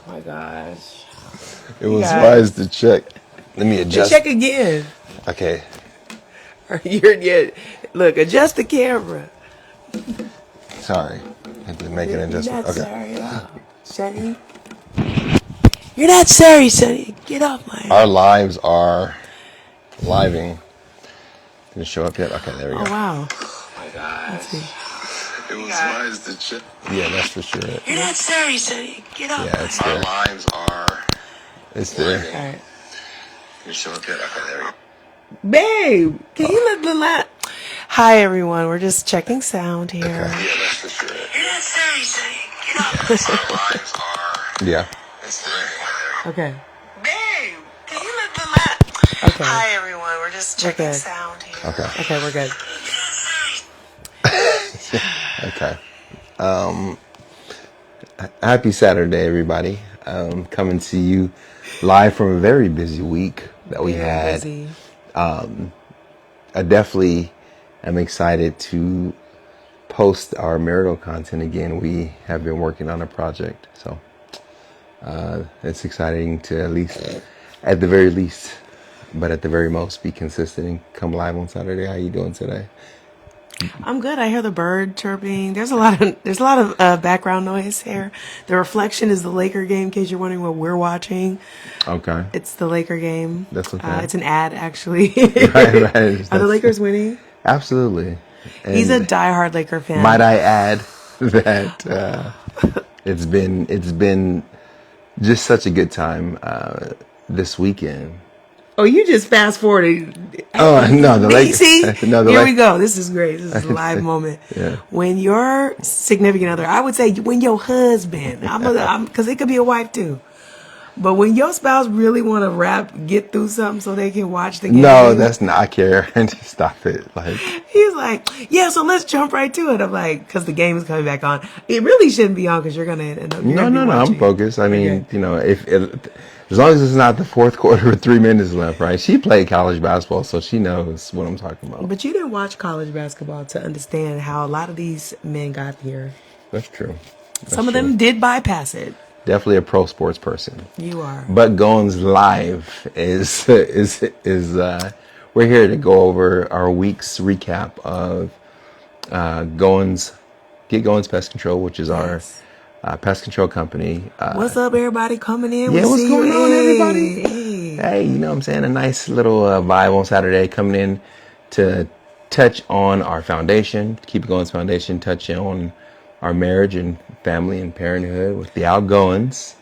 my gosh. It was wise to check. Let me adjust. Check again. Okay. Look, adjust the camera. Sorry. I had to make an adjustment. You're not Okay. sorry at all, Sonny. You're not sorry, Sonny. Get off my... Our lives are living. Did it show up yet? Okay, there we go. Oh, wow. Oh, my God. Let's see. It was wise to check. Yeah, that's for sure. You're not sorry, Sonny. Get off Yeah, it's there. Our lives are... It's there. All right. Did it show up yet? Okay, there we go. Babe, can you let the light... Hi, everyone. We're just checking sound here. Okay. Yeah, that's for sure. You're not sorry, Sonny. Get off. Our lives are... Yeah. It's there. Okay. Babe, can you let the light... Okay. Hi, everyone. We're just checking sound here. Okay. Okay, we're good. Okay. Happy Saturday, everybody. Coming to you live from a very busy week that we had. Busy. I definitely am excited to post our marital content again. We have been working on a project, so it's exciting to at the very least, but at the very most, be consistent and come live on Saturday. How you doing today? I'm good. I hear the bird chirping. There's a lot of background noise here. The reflection is the Laker game, in case you're wondering what we're watching. Okay. It's the Laker game. That's okay. It's an ad, actually. Right. Are the Lakers winning? Absolutely. And he's a diehard Laker fan. might I add that it's been just such a good time this weekend. Oh, you just fast forwarded. Oh, no, the Lakers. See? Here we go. This is great. This is a live moment. Yeah. When your significant other, I would say when your husband, because it could be a wife too. But when your spouse really want to get through something so they can watch the game. No, that's not. I care. Just stop it. Like, he's like, yeah, so let's jump right to it. I'm like, because the game is coming back on. It really shouldn't be on because you're going to end up. No. I'm focused. I mean, if as long as it's not the fourth quarter with 3 minutes left, right? She played college basketball, so she knows what I'm talking about. But you didn't watch college basketball to understand how a lot of these men got here. That's true. Some of them did bypass it. Definitely a pro sports person. You are. But Goins Live is we're here to go over our week's recap of Get Goins Pest Control, which is our pest control company. What's up, everybody coming in? Yeah, what's going on, everybody? Hey, you know what I'm saying? A nice little vibe on Saturday, coming in to touch on our foundation, Keep It Goins Foundation, touch on our marriage and family and parenthood with the Goins.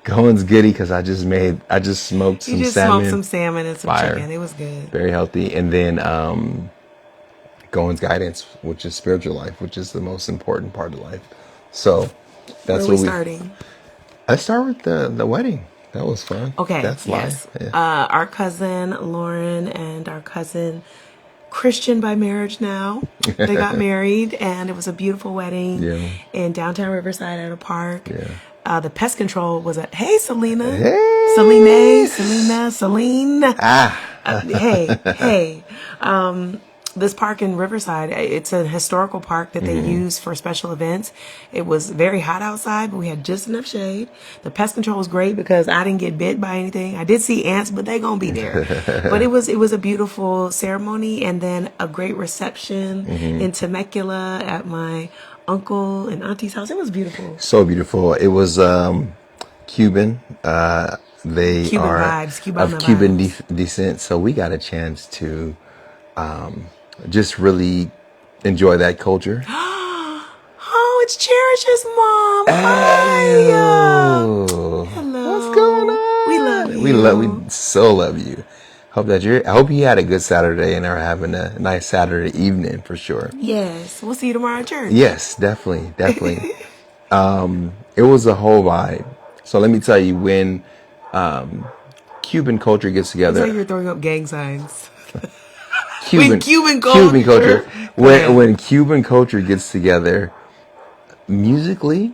Goins goodie, because I just smoked some salmon. You just smoked some salmon and some chicken. It was good. Very healthy. And then Goins Guidance, which is spiritual life, which is the most important part of life. So that's where we starting. Let's start with the wedding. That was fun. Okay. That's live. Yeah. Our cousin Lauren and our cousin Christian by marriage now. They got married, and it was a beautiful wedding in downtown Riverside at a park. Yeah. The pest control was hey, Selena. Hey. Celine. Hey. This park in Riverside, it's a historical park that they use for special events. It was very hot outside, but we had just enough shade. The pest control was great because I didn't get bit by anything. I did see ants, but they're going to be there. But it was a beautiful ceremony, and then a great reception in Temecula at my uncle and auntie's house. It was beautiful. So beautiful. It was Cuban. They Cuban are vibes, of Cuban descent, so we got a chance to just really enjoy that culture. Oh, it's Cherish's mom. Hey, Hello. What's going on? We love you. We so love you. I hope you had a good Saturday and are having a nice Saturday evening for sure. Yes. We'll see you tomorrow at church. Yes, definitely. It was a whole vibe. So let me tell you, when Cuban culture gets together. It's like you're throwing up gang signs. Cuban culture. When Cuban culture gets together, musically,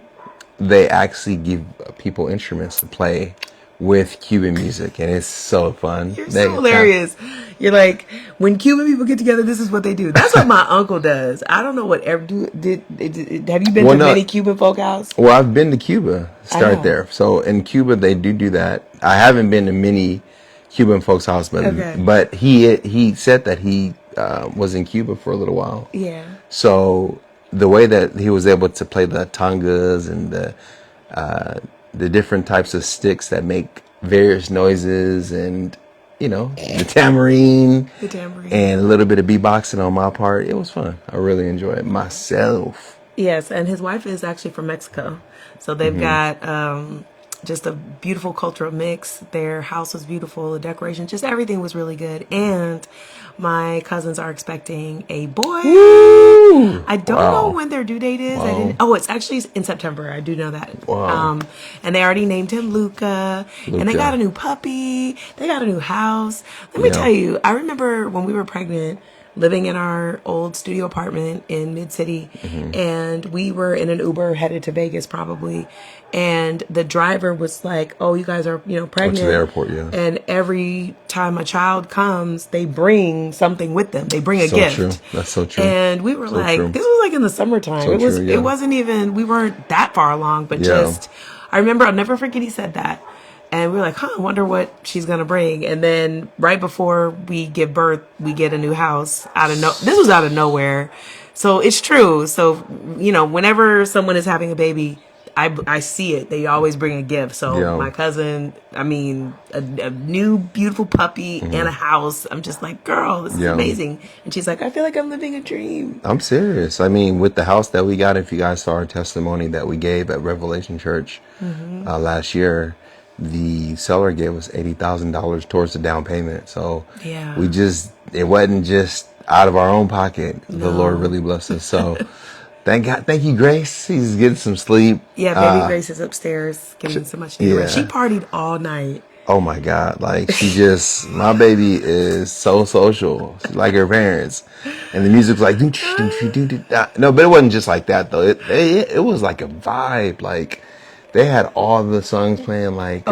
they actually give people instruments to play with Cuban music, and it's so fun. You're so hilarious. You're like, when Cuban people get together, this is what they do. That's what my uncle does. I don't know what ever have you been to many Cuban folk house? Well, I've been to Cuba. Start there. So in Cuba, they do that. I haven't been to many Cuban folks' house, but he said that he was in Cuba for a little while. Yeah. So the way that he was able to play the tangas and the different types of sticks that make various noises, and the tambourine and a little bit of beatboxing on my part, it was fun. I really enjoyed it myself. Yes, and his wife is actually from Mexico, so they've got just a beautiful cultural mix. Their house was beautiful, the decoration, just everything was really good. And my cousins are expecting a boy. Woo! I don't know when their due date is. It's actually in September. I do know that. Wow. And they already named him Luca. And they got a new puppy. They got a new house. Let me tell you, I remember when we were pregnant, living in our old studio apartment in Mid-City, and we were in an Uber headed to Vegas probably, and the driver was like, "Oh, you guys are, pregnant." Went to the airport, yeah. And every time a child comes, they bring something with them. They bring a gift. True. That's so true. And we were this was like in the summertime. It wasn't even, we weren't that far along, but just, I remember, I'll never forget he said that. And we were like, I wonder what she's going to bring. And then right before we give birth, we get a new house this was out of nowhere. So it's true. So, whenever someone is having a baby, I see it. They always bring a gift. So my cousin, a new beautiful puppy and a house. I'm just like, girl, this is amazing. And she's like, I feel like I'm living a dream. I'm serious. I mean, with the house that we got, if you guys saw our testimony that we gave at Revelation Church last year, the seller gave us $80,000 towards the down payment. So it wasn't just out of our own pocket. No. The Lord really blessed us. So thank God. Thank you, Grace. She's getting some sleep. Yeah, baby Grace is upstairs getting so much needed rest. She partied all night. Oh my God. Like my baby is so social. She's like her parents. And the music's like, no, but it wasn't just like that though. It was like a vibe. Like, they had all the songs playing, like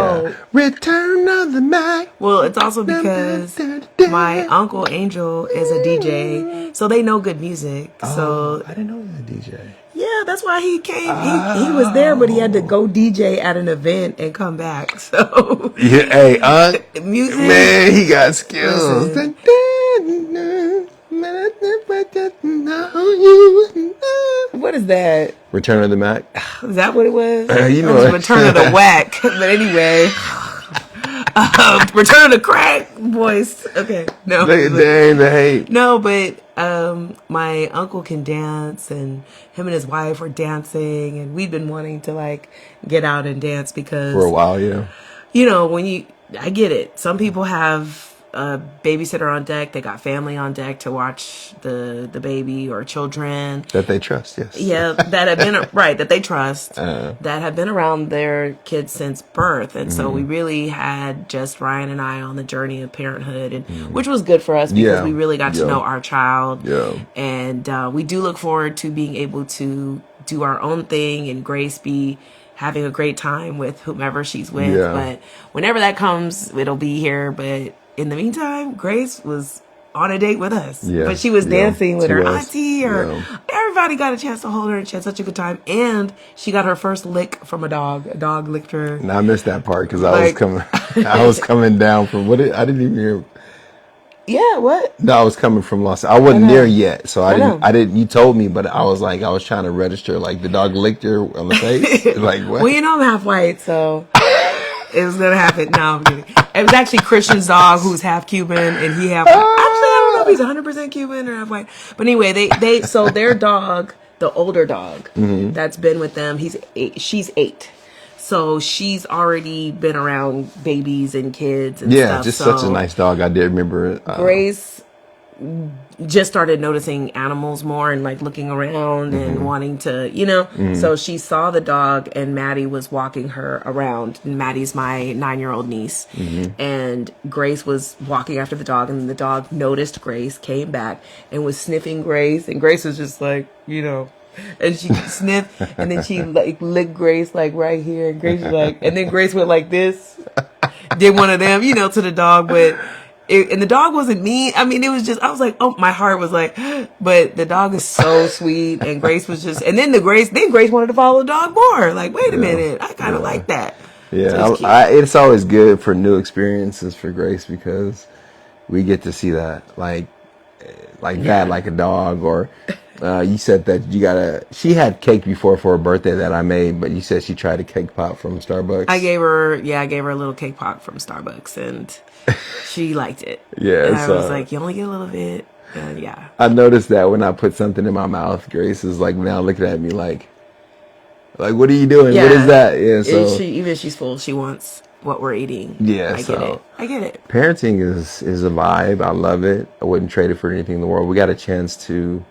Return of the Mac. Well, it's also because my uncle Angel is a DJ, so they know good music. So I didn't know he was a DJ. Yeah, that's why he came. He was there, but he had to go DJ at an event and come back. So music, man, he got skills. What is that? Return of the Mac. Is that what it was? Return of the Whack. But anyway, Return of the Crack voice. Okay, no. The hate. No, but my uncle can dance, and him and his wife were dancing, and we'd been wanting to get out and dance because for a while, yeah. I get it. Some people have a babysitter on deck. They got family on deck to watch the baby or children that they trust. Yes. Yeah, that have been that they trust, that have been around their kids since birth, and so we really had just Ryan and I on the journey of parenthood, and which was good for us because we really got to know our child. Yeah. And we do look forward to being able to do our own thing, and Grace be having a great time with whomever she's with. Yeah. But whenever that comes, it'll be here. But in the meantime, Grace was on a date with us. Yeah. But she was dancing with her auntie, everybody got a chance to hold her, and she had such a good time. And she got her first lick from a dog. A dog licked her. And I missed that part because I was coming down from I didn't even hear. Yeah, what? No, I was coming from Los Angeles. I wasn't there yet, so I didn't. You told me, but I was trying to register. Like, the dog licked her on the face. Like, what? Well, I'm half white, so it was gonna happen. No, I'm kidding. It was actually Christian's dog, who's half Cuban, and he half. Actually, I don't know if he's 100% Cuban or half white. But anyway, so their dog, the older dog, that's been with them. She's 8. So she's already been around babies and kids and stuff. Yeah, just such a nice dog. I did remember. Grace just started noticing animals more and looking around and wanting to, So she saw the dog, and Maddie was walking her around. And Maddie's my 9-year-old niece. And Grace was walking after the dog, and the dog noticed Grace, came back, and was sniffing Grace. And Grace was just and she sniffed, and then she licked Grace right here, and Grace was and then Grace went like this, did one of them, to the dog, and the dog wasn't mean. I mean, it was just, I was like, oh, my heart was like, but the dog is so sweet. And Grace was just, and then Grace wanted to follow the dog more. Like, wait a minute, I kind of like that. Yeah, So it's always good for new experiences for Grace because we get to see that, like that, like a dog. Or you said that she had cake before for her birthday that I made, but you said she tried a cake pop from Starbucks. I gave her a little cake pop from Starbucks, and she liked it. Yeah, and I was like, you only get a little bit. And yeah, I noticed that when I put something in my mouth, Grace is like now looking at me like, what are you doing? What is that? Yeah, so even she's full. She wants what we're eating. Yeah, I get it. Parenting is a vibe. I love it. I wouldn't trade it for anything in the world. We got a chance to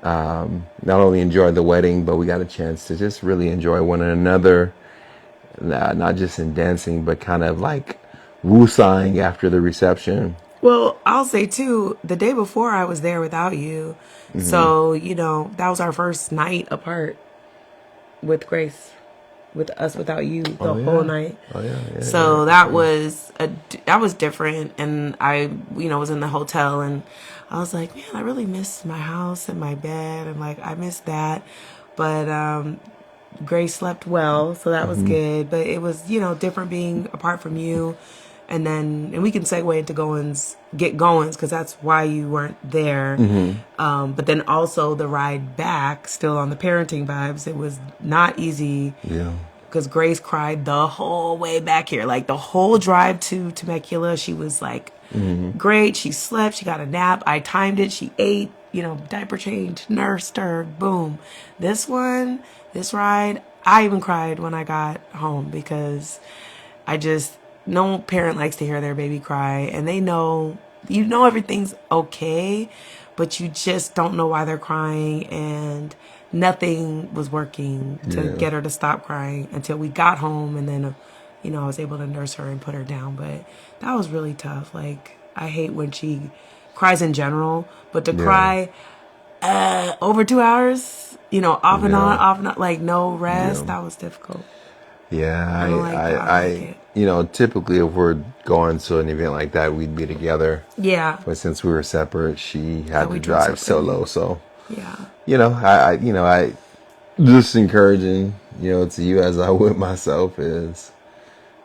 not only enjoy the wedding, but we got a chance to just really enjoy one another. Not just in dancing, but kind of like woosahing after the reception. Well, I'll say too, the day before I was there without you. Mm-hmm. So, that was our first night apart with Grace, with us without you the whole night. Oh yeah. So that was different. And I, was in the hotel and I was like, man, I really miss my house and my bed. And like, I miss that. But, Grace slept well. So that was good. But it was, different being apart from you. And we can segue into Goins, because that's why you weren't there. Mm-hmm. But then also the ride back, still on the parenting vibes, it was not easy. Yeah. Because Grace cried the whole way back here. Like the whole drive to Temecula, she was like, great. She slept. She got a nap. I timed it. She ate, diaper change, nursed her, boom. This ride, I even cried when I got home because no parent likes to hear their baby cry, and they know, everything's okay, but you just don't know why they're crying, and nothing was working to get her to stop crying until we got home, and then, I was able to nurse her and put her down, but that was really tough. Like, I hate when she cries in general, but to cry over 2 hours, off and on, like no rest, that was difficult. Yeah, typically if we're going to an event like that, we'd be together. Yeah. But since we were separate, she had to drive solo. So, I just encouraging, to you as I would myself is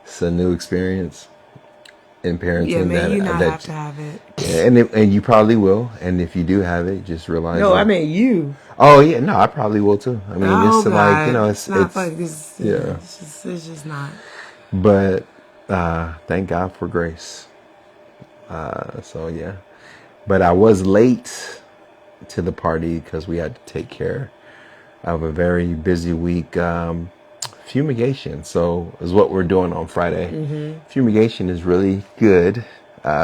it's a new experience in parenting. Yeah, man, you not have to have it. Yeah, and you probably will. And if you do have it, just realize. No, I mean you. Oh yeah, no, I probably will too. I mean, it's like it's not funny. It's just not. But thank God for Grace. So yeah, but I was late to the party because we had to take care of a very busy week. Fumigation, so is what we're doing on Friday. Mm-hmm. Fumigation is really good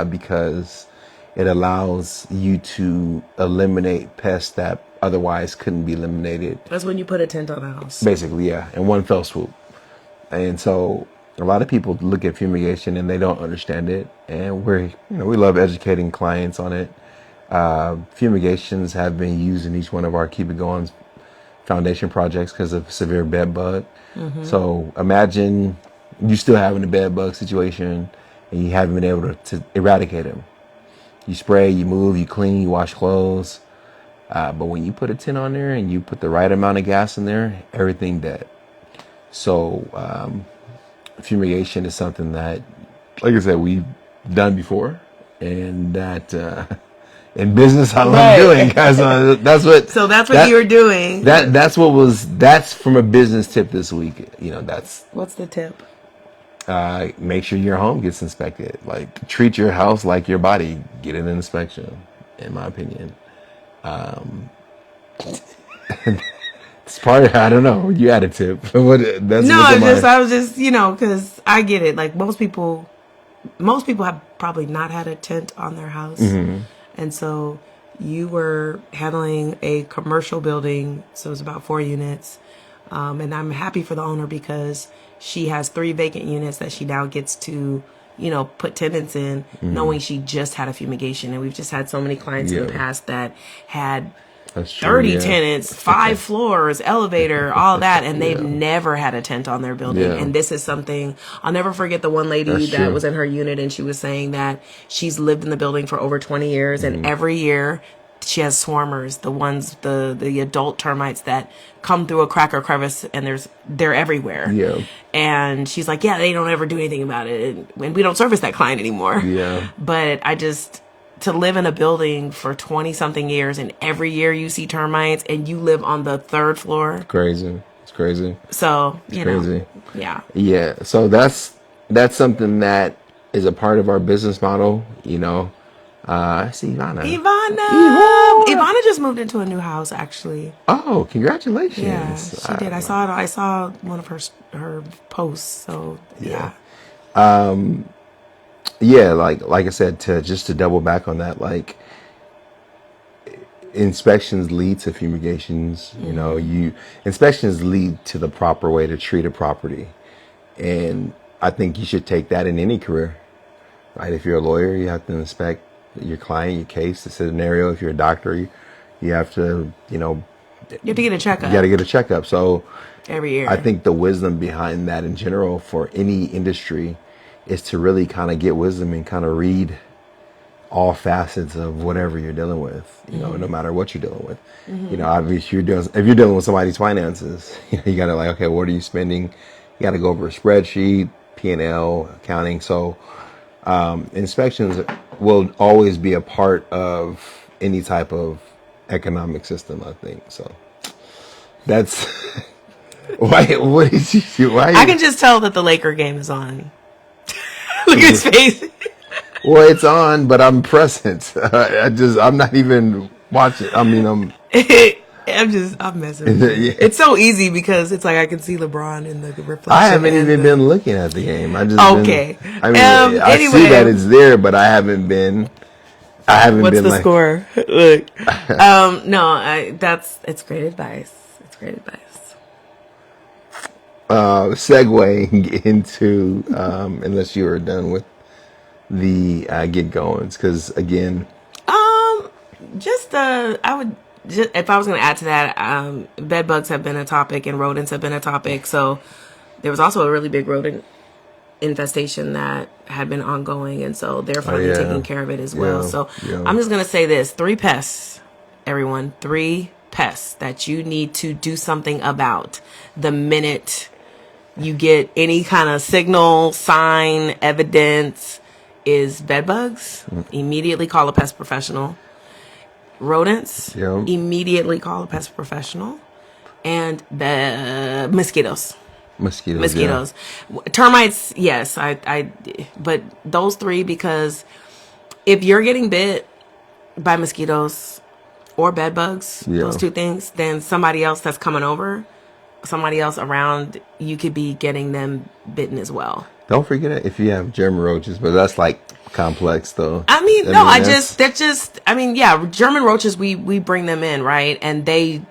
because it allows you to eliminate pests that otherwise couldn't be eliminated. That's when you put a tent on a house. Basically, yeah, in one fell swoop. And so a lot of people look at fumigation and they don't understand it. And we love educating clients on it. Fumigations have been used in each one of our Keep It Going foundation projects because of severe bed bug. Mm-hmm. So imagine you still having a bed bug situation and you haven't been able to eradicate them. You spray, you move, you clean, you wash clothes. But when you put a tent on there and you put the right amount of gas in there, everything dead. So fumigation is something that, like I said, we've done before, and that in business I love doing, guys. So that's what you were doing. That's from a business tip this week. What's the tip? Make sure your home gets inspected. Like, treat your house like your body. Get an inspection, in my opinion. It's part of, I don't know. You had a tip. I was just, because I get it. Like most people have probably not had a tent on their house. Mm-hmm. And so you were handling a commercial building. So it was about 4 units. And I'm happy for the owner because she has 3 vacant units that she now gets to, put tenants in, knowing she just had a fumigation. And we've just had so many clients in the past that had That's true, 30 yeah. tenants, 5 floors, elevator, all that, and they've Yeah. never had a tent on their building. Yeah. And this is something, I'll never forget the one lady That's that true. was in her unit, and she was saying that she's lived in the building for over 20 years, Mm-hmm. and every year she has swarmers, the adult termites that come through a crack or crevice, and they're everywhere. Yeah. And she's like, yeah, they don't ever do anything about it, and we don't service that client anymore. Yeah. But to live in a building for 20 something years, and every year you see termites, and you live on the 3rd floor. Crazy. It's crazy. So, Crazy. Yeah. Yeah. So that's something that is a part of our business model, you know. I see Ivana. Ivana just moved into a new house, actually. Oh, congratulations. Yeah, she did. I saw one of her posts. So, yeah. Yeah, like I said, to double back on that, like, inspections lead to fumigations. You know, inspections lead to the proper way to treat a property, and I think you should take that in any career, right? If you're a lawyer, you have to inspect your client, your case, the scenario. If you're a doctor, you have to, You have to get a checkup. you got to get a checkup. So every year. I think the wisdom behind that in general for any industry is to really kind of get wisdom and kind of read all facets of whatever you're dealing with, you know, no matter what you're dealing with. You know, obviously if you're dealing with somebody's finances, you got to like, okay, what are you spending? You got to go over a spreadsheet, P&L, accounting. So inspections will always be a part of any type of economic system, I think. So that's why. What is you? Why? I can just tell that the Laker game is on. Look at his face. Well, it's on, but I'm present. I'm not even watching. I mean, I'm messing with you. Yeah. It's so easy because it's like I can see LeBron in the reflection. I haven't even been looking at the game. I just okay. I anyway, see that it's there, but I haven't been. What's the score? Look, no, it's great advice. It's great advice. Segueing into unless you are done with the get goings, because again, if I was going to add to that, bed bugs have been a topic and rodents have been a topic. So there was also a really big rodent infestation that had been ongoing, and so they're finally taking care of it as well. So I'm just going to say this: 3 pests, everyone, 3 pests that you need to do something about the minute you get any kind of signal, sign, evidence. Is bed bugs, immediately call a pest professional. Rodents, immediately call a pest professional. And the mosquitoes. Mosquitoes. Termites, yes, but those 3, because if you're getting bit by mosquitoes or bed bugs, those 2 things, then somebody else that's coming over, somebody else around, you could be getting them bitten as well. Don't forget it if you have German roaches, but that's like complex though. German roaches, we bring them in, right? And they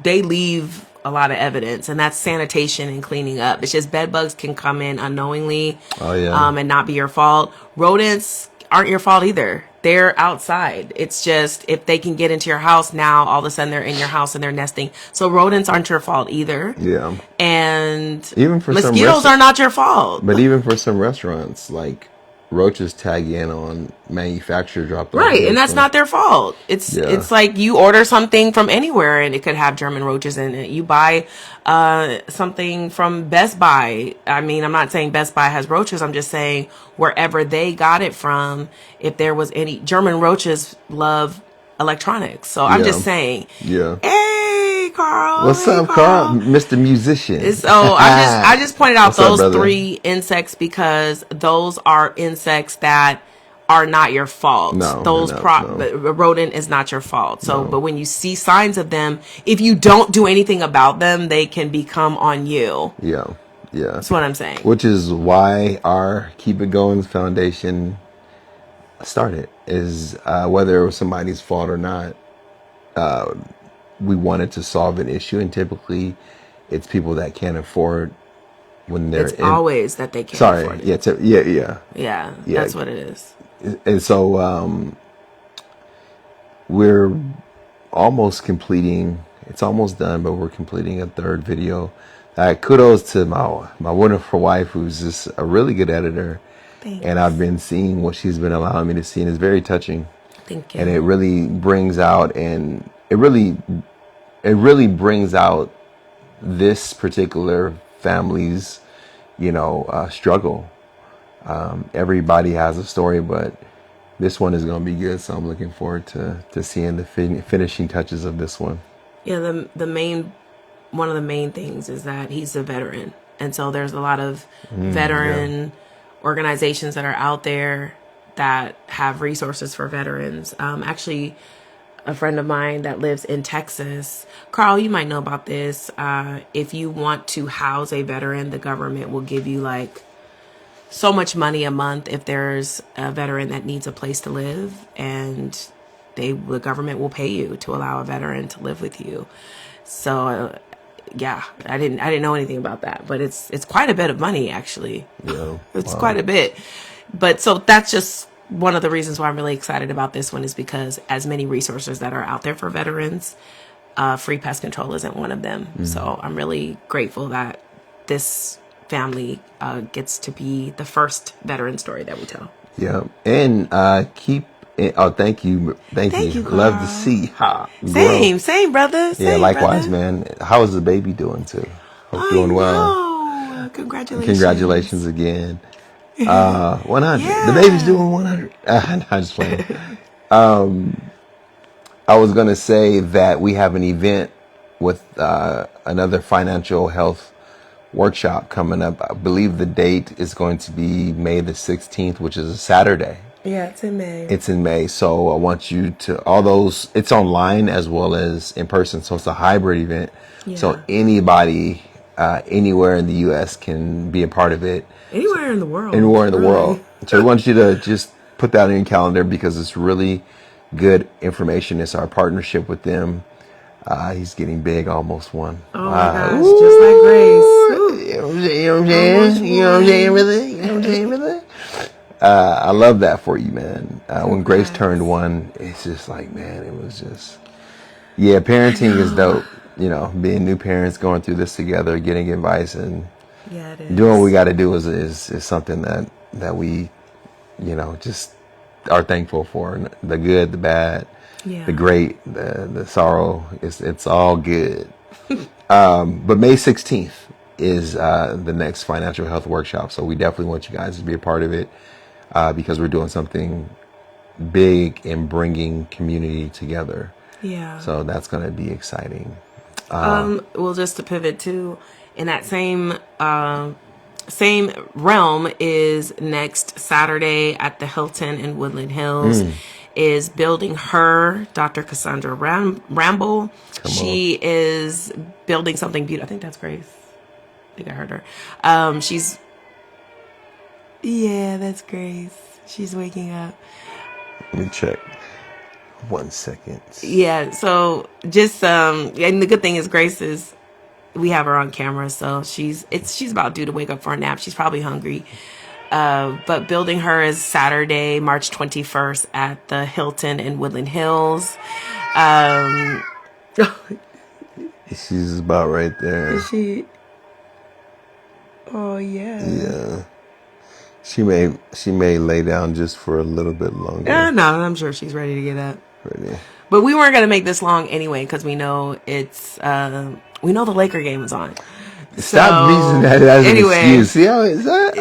leave a lot of evidence, and that's sanitation and cleaning up. It's just bed bugs can come in unknowingly, and not be your fault. Rodents aren't your fault either. They're outside. It's just if they can get into your house now, all of a sudden they're in your house and they're nesting. So rodents aren't your fault either. Yeah. And even for mosquitoes are not your fault. But even for some restaurants, like roaches tag in on manufacturer drop off. Right, and that's not their fault. It's like you order something from anywhere and it could have German roaches in it. You buy something from Best Buy. I mean, I'm not saying Best Buy has roaches. I'm just saying wherever they got it from, if there was any German roaches love electronics. So I'm just saying. Yeah. Hey, Carl. What's up, Carl? Mr. Musician. I just pointed out those up, 3 insects because those are insects that are not your fault. No, a rodent is not your fault. So, but when you see signs of them, if you don't do anything about them, they can become on you. Yeah. Yeah. That's what I'm saying. Which is why our Keep It Going Foundation started, is whether it was somebody's fault or not, we wanted to solve an issue, and typically it's people that can't afford when they're always that they can't afford it. Yeah, that's what it is. And so we're almost completing. It's almost done, but we're completing a third video. Kudos to my wonderful wife, who's just a really good editor. Thanks. And I've been seeing what she's been allowing me to see, and it's very touching. Thank you. And it really brings out, and it really brings out this particular family's, struggle. Everybody has a story, but this one is going to be good. So I'm looking forward to seeing the finishing touches of this one. Yeah, one of the main things is that he's a veteran. And so there's a lot of veteran organizations that are out there that have resources for veterans. Actually, a friend of mine that lives in Texas, Carl, you might know about this. If you want to house a veteran, the government will give you like so much money a month if there's a veteran that needs a place to live, and the government will pay you to allow a veteran to live with you. So yeah, I didn't know anything about that, but it's quite a bit of money actually. Yeah, it's quite a bit. But so that's just one of the reasons why I'm really excited about this one, is because as many resources that are out there for veterans, free pest control isn't one of them. So I'm really grateful that this family gets to be the first veteran story that we tell. Yeah, and thank you. Love to see how Same brother. Yeah, likewise, man. How is the baby doing too? Hope doing well. Congratulations again. 100. Yeah. The baby's doing 100. I'm just playing. I was gonna say that we have an event with another financial health workshop coming up. I believe the date is going to be May the 16th, which is a Saturday. Yeah, it's in May. It's in May. So I want you to, it's online as well as in person. So it's a hybrid event. Yeah. So anybody, anywhere in the U.S. can be a part of it. Anywhere in the world. Anywhere in the world. So I want you to just put that on your calendar, because it's really good information. It's our partnership with them. He's getting big, almost won. Oh my gosh, just like Grace. You know what I'm saying? You know what I'm saying, brother? You know what I'm saying, brother? I love that for you, man. When Grace turned 1, it's just like, man, it was just, parenting is dope. Being new parents, going through this together, getting advice, and doing what we got to do is something that we, just are thankful for. The good, the bad, the great, the sorrow. It's all good. But May 16th is the next financial health workshop. So we definitely want you guys to be a part of it, because we're doing something big in bringing community together. Yeah. So that's going to be exciting. Well, just to pivot to, in that same realm, is next Saturday at the Hilton in Woodland Hills. Is Building Her, Dr. Cassandra Ramble. She is building something beautiful. I think that's Grace. I think I heard her. That's Grace. She's waking up. Let me check. 1 second. Yeah, so just and the good thing is we have her on camera, so she's about due to wake up for a nap. She's probably hungry. But Building Her is Saturday, March 21st at the Hilton in Woodland Hills. She's about right there. Is she? Oh yeah. Yeah. She may lay down just for a little bit longer. No, I'm sure she's ready to get up. Ready. But we weren't gonna make this long anyway, because we know we know the Laker game is on. Stop using that as an excuse. See how it's that?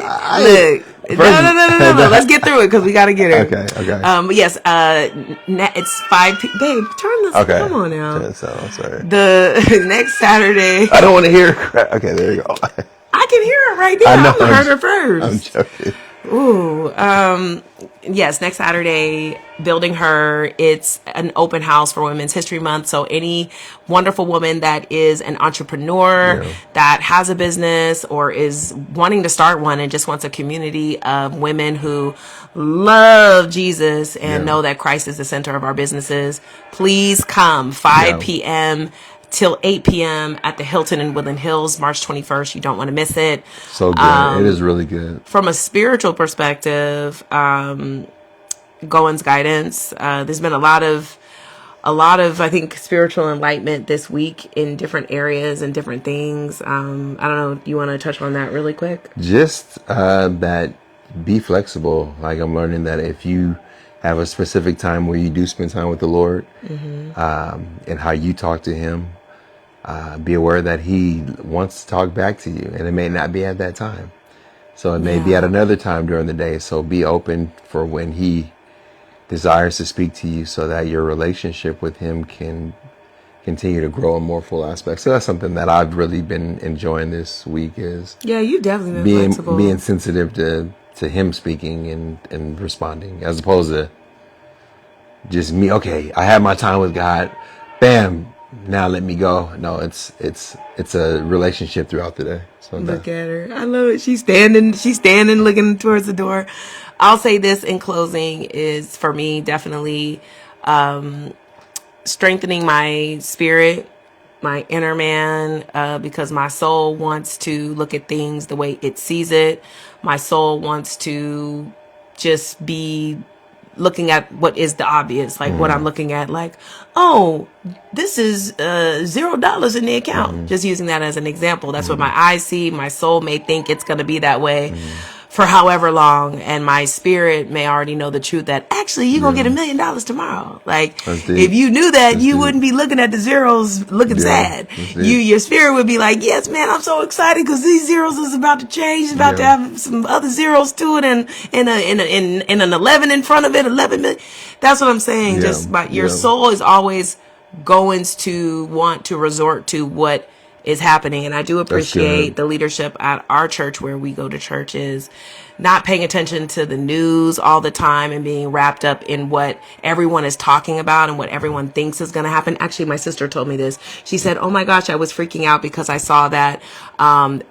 No. Let's get through it, because we got to get her. Okay. But yes, it's 5 p.m. Babe, turn this. Okay. Come on now. I'm sorry. The next Saturday. I don't want to hear her. Okay, there you go. I can hear her right now. I heard her first. I'm joking. Ooh. Yes, next Saturday, Building Her. It's an open house for Women's History Month. So any wonderful woman that is an entrepreneur, that has a business, or is wanting to start one and just wants a community of women who love Jesus and know that Christ is the center of our businesses, please come. 5 p.m. till 8 p.m. at the Hilton in Woodland Hills, March 21st. You don't want to miss it. So good. It is really good. From a spiritual perspective, Goins guidance, there's been a lot of a lot of, I think, spiritual enlightenment this week in different areas and different things. I don't know. Do you want to touch on that really quick? Just that be flexible. Like, I'm learning that if you have a specific time where you do spend time with the Lord, and how you talk to him, be aware that he wants to talk back to you, and it may not be at that time. So it may be at another time during the day. So be open for when he desires to speak to you, so that your relationship with him can continue to grow in more full aspects. So that's something that I've really been enjoying this week, is you definitely been flexible. Being sensitive to him speaking and responding, as opposed to just me. Okay, I have my time with God. Bam. Now let me go. No, it's a relationship throughout the day. So look at her. I love it. She's standing looking towards the door. I'll say this in closing is, for me, definitely strengthening my spirit, my inner man, because my soul wants to look at things the way it sees it. My soul wants to just be looking at what is the obvious, like what I'm looking at, like, oh, this is $0 in the account. Just using that as an example. That's what my eyes see. My soul may think it's going to be that way for however long, and my spirit may already know the truth that actually you're gonna get $1 million tomorrow. Like, if you knew that, you wouldn't be looking at the zeros looking sad. Your spirit would be like, yes, man, I'm so excited because these zeros is about to change. It's about to have some other zeros to it, and an 11 in front of it, 11 million. That's what I'm saying. Your soul is always going to want to resort to what is happening. And I do appreciate the leadership at our church, where we go to churches, not paying attention to the news all the time and being wrapped up in what everyone is talking about and what everyone thinks is going to happen. Actually, my sister told me this. She said, oh my gosh, I was freaking out because I saw that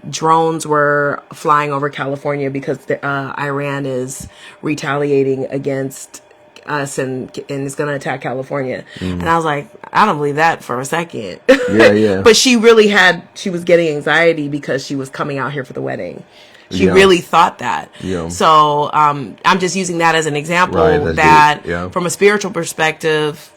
drones were flying over California because Iran is retaliating against us and is going to attack California. And I was like, I don't believe that for a second. But she was getting anxiety because she was coming out here for the wedding. She really thought that. So I'm just using that as an example that from a spiritual perspective,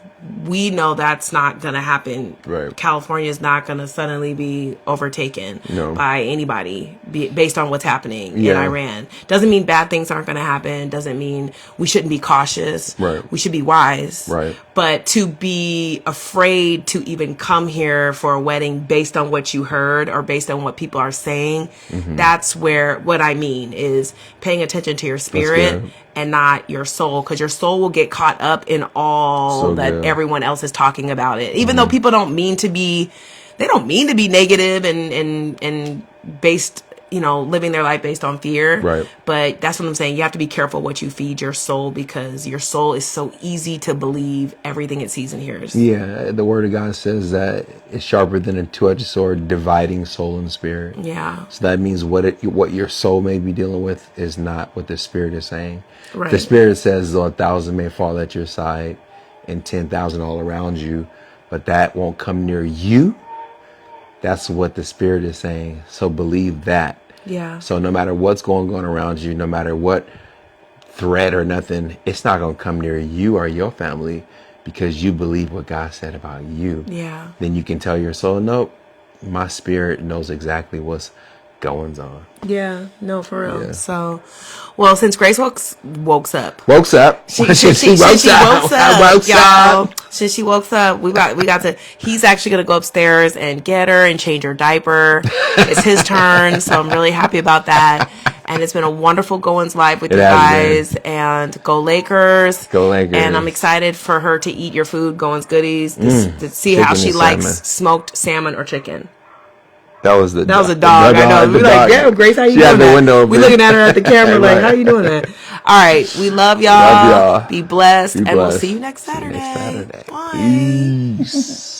we know that's not going to happen. California is not going to suddenly be overtaken by anybody based on what's happening in Iran. Doesn't mean bad things aren't going to happen. Doesn't mean we shouldn't be cautious. We should be wise. But to be afraid to even come here for a wedding based on what you heard or based on what people are saying, that's where what I mean is paying attention to your spirit and not your soul, because your soul will get caught up in all that everyone else is talking about it. Even though people don't mean to be negative and based, living their life based on fear. But that's what I'm saying. You have to be careful what you feed your soul, because your soul is so easy to believe everything it sees and hears. The word of God says that it's sharper than a two-edged sword, dividing soul and spirit. So that means what your soul may be dealing with is not what the spirit is saying. The spirit says, though 1,000 may fall at your side and 10,000 all around you, but that won't come near you. That's what the spirit is saying. So believe that. So no matter what's going on around you, no matter what threat or nothing, it's not going to come near you or your family, because you believe what God said about you. Then you can tell your soul, nope, my spirit knows exactly what's going on. No, for real. So, well, since Grace woke up. Since she woke up, we got to. He's actually gonna go upstairs and get her and change her diaper. It's his turn, so I'm really happy about that. And it's been a wonderful Goins Live with you guys. And go Lakers. Go Lakers. And I'm excited for her to eat your food, Goins goodies, to see how she likes smoked salmon or chicken. That was a dog. I know. We're like, yeah, Grace, how you doing that? We looking at her at the camera like, how you doing that? All right. We love y'all. Be blessed. And we'll see you next Saturday. Peace.